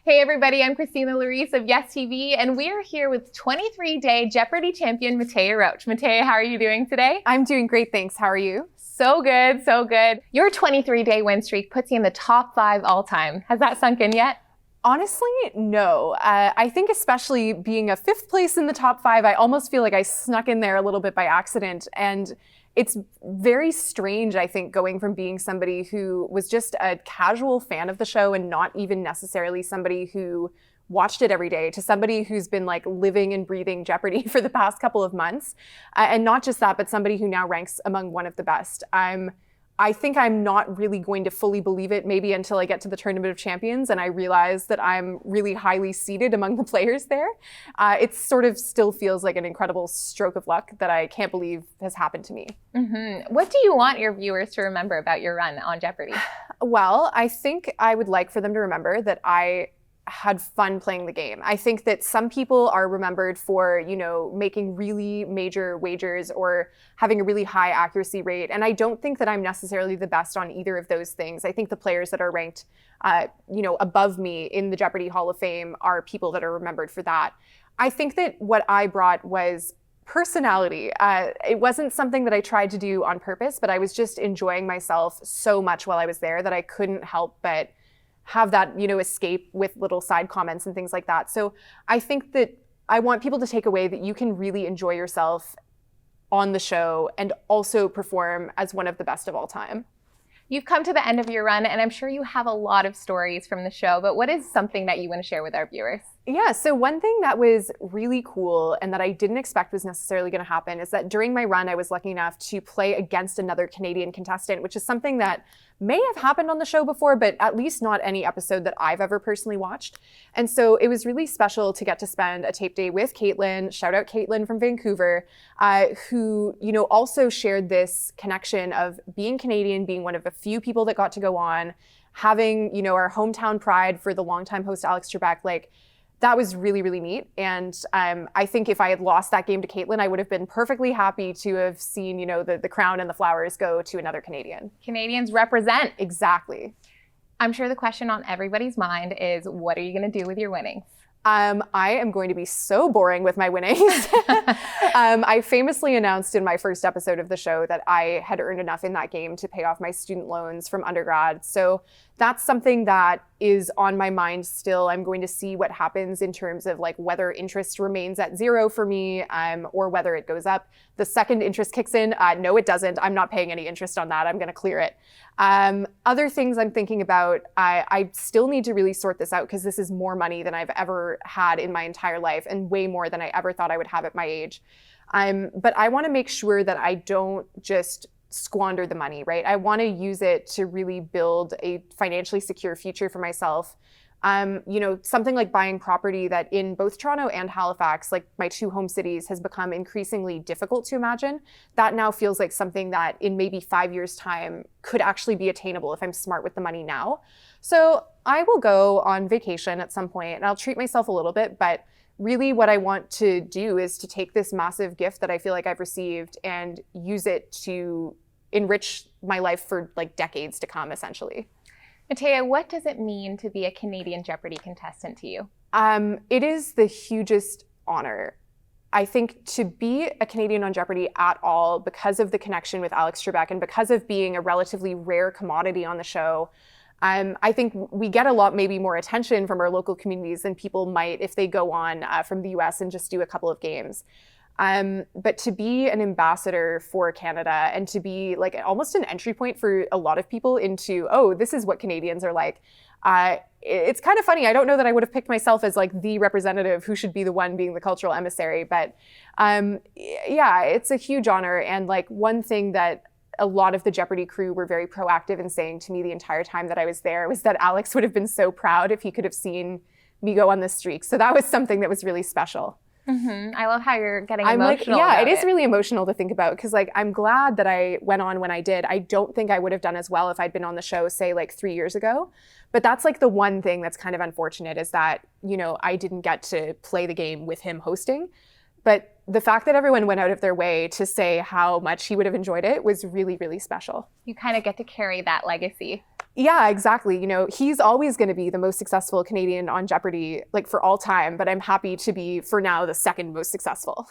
Hey everybody, I'm Christina Laurice of Yes TV, and we are here with 23-day Jeopardy champion Mattea Roach. Mattea, how are you doing today? I'm doing great, thanks. How are you? So good, so good. Your 23-day win streak puts you in the top 5 all-time. Has that sunk in yet? Honestly, no. I think especially being a 5th place in the top 5, I almost feel like I snuck in there a little bit by accident. And it's very strange, I think, going from being somebody who was just a casual fan of the show and not even necessarily somebody who watched it every day to somebody who's been like living and breathing Jeopardy for the past couple of months. And not just that, but somebody who now ranks among one of the best. I think I'm not really going to fully believe it maybe until I get to the Tournament of Champions and I realize that I'm really highly seeded among the players there. It sort of still feels like an incredible stroke of luck that I can't believe has happened to me. Mm-hmm. What do you want your viewers to remember about your run on Jeopardy? Well, I think I would like for them to remember that I had fun playing the game. I think that some people are remembered for, making really major wagers or having a really high accuracy rate. And I don't think that I'm necessarily the best on either of those things. I think the players that are ranked, above me in the Jeopardy Hall of Fame are people that are remembered for that. I think that what I brought was personality. It wasn't something that I tried to do on purpose, but I was just enjoying myself so much while I was there that I couldn't help but have that, escape with little side comments and things like that. So I think that I want people to take away that you can really enjoy yourself on the show and also perform as one of the best of all time. You've come to the end of your run, and I'm sure you have a lot of stories from the show, but what is something that you want to share with our viewers? Yeah, so one thing that was really cool and that I didn't expect was necessarily going to happen is that during my run, I was lucky enough to play against another Canadian contestant, which is something that may have happened on the show before, but at least not any episode that I've ever personally watched. And so it was really special to get to spend a tape day with Caitlin, shout out Caitlin from Vancouver, who, also shared this connection of being Canadian, being one of a few people that got to go on, having, our hometown pride for the longtime host Alex Trebek, that was really, really neat. And I think if I had lost that game to Caitlin, I would have been perfectly happy to have seen, the crown and the flowers go to another Canadian. Canadians represent. Exactly. I'm sure the question on everybody's mind is, what are you going to do with your winnings? I am going to be so boring with my winnings. I famously announced in my first episode of the show that I had earned enough in that game to pay off my student loans from undergrad. So that's something that is on my mind still. I'm going to see what happens in terms of whether interest remains at 0 for me or whether it goes up. The second interest kicks in. No, it doesn't. I'm not paying any interest on that. I'm going to clear it. Other things I'm thinking about, I still need to really sort this out because this is more money than I've ever had in my entire life and way more than I ever thought I would have at my age. But I want to make sure that I don't just squander the money, right? I want to use it to really build a financially secure future for myself. Something like buying property that in both Toronto and Halifax, my 2 home cities, has become increasingly difficult to imagine. That now feels like something that in maybe 5 years' time could actually be attainable if I'm smart with the money now. So I will go on vacation at some point and I'll treat myself a little bit, but really what I want to do is to take this massive gift that I feel like I've received and use it to enrich my life for decades to come, essentially. Mattea, what does it mean to be a Canadian Jeopardy contestant to you? It is the hugest honor. I think to be a Canadian on Jeopardy at all, because of the connection with Alex Trebek and because of being a relatively rare commodity on the show, I think we get a lot maybe more attention from our local communities than people might if they go on from the US and just do a couple of games. But to be an ambassador for Canada and to be almost an entry point for a lot of people into, oh, this is what Canadians are like. It's kind of funny. I don't know that I would have picked myself as the representative who should be the one being the cultural emissary, but yeah, it's a huge honor. And one thing that a lot of the Jeopardy crew were very proactive in saying to me the entire time that I was there was that Alex would have been so proud if he could have seen me go on this streak. So that was something that was really special. Mm-hmm. I love how you're getting emotional. Yeah, it is really emotional to think about because I'm glad that I went on when I did. I don't think I would have done as well if I'd been on the show, say 3 years ago. But that's the one thing that's kind of unfortunate is that, I didn't get to play the game with him hosting. But the fact that everyone went out of their way to say how much he would have enjoyed it was really, really special. You kind of get to carry that legacy. Yeah, exactly. You know, he's always going to be the most successful Canadian on Jeopardy, like for all time, but I'm happy to be, for now, the second most successful.